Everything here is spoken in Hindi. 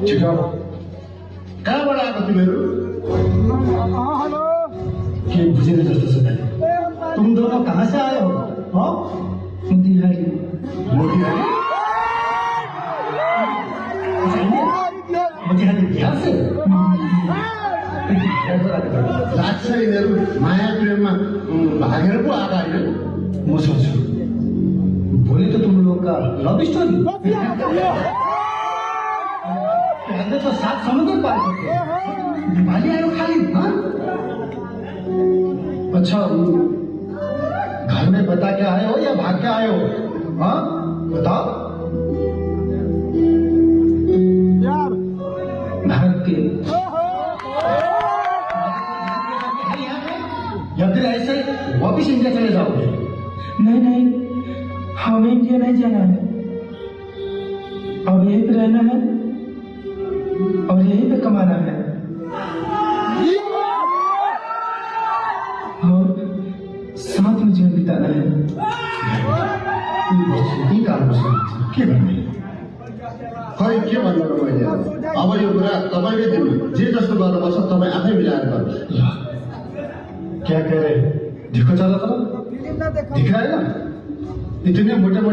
छिटो कहाँबाट आएको तिमीहरू के बुझेन जस्तो छ भाइ तुम दोनों कहाँ से आए हो? हाँ? मोतिहारी। मोतिहारी मोतिहारी बिहार से लाग्छ यिनीहरू माया प्रेममा भागेर पो आएका होइन म सोच्छु भोलि तो तुम लोग का लव स्टोरी पहले तो साथ समुद्र पार करते दिवाली आयो खाली। हाँ? अच्छा घर में बता के आए हो या भाग के आए हो? हाँ बताओ यार भाग के या फिर ऐसे वापिस इंडिया चले जाओगे? नहीं नहीं, हमें इंडिया नहीं जाना है। अब यहीं पे रहना है और यहीं पे कमाना है और साथ में जीवन बिताना है। के भन्ने खै के भन्नु र मैले अब यो कुरा तपाईँले दिनु जे जस्तो गर्नुपर्छ तपाईँ आफै मिलाएर गर्नु। क्या कह रहे? देखो चलो तो दिख रहा है ना इतने मोटे मोटे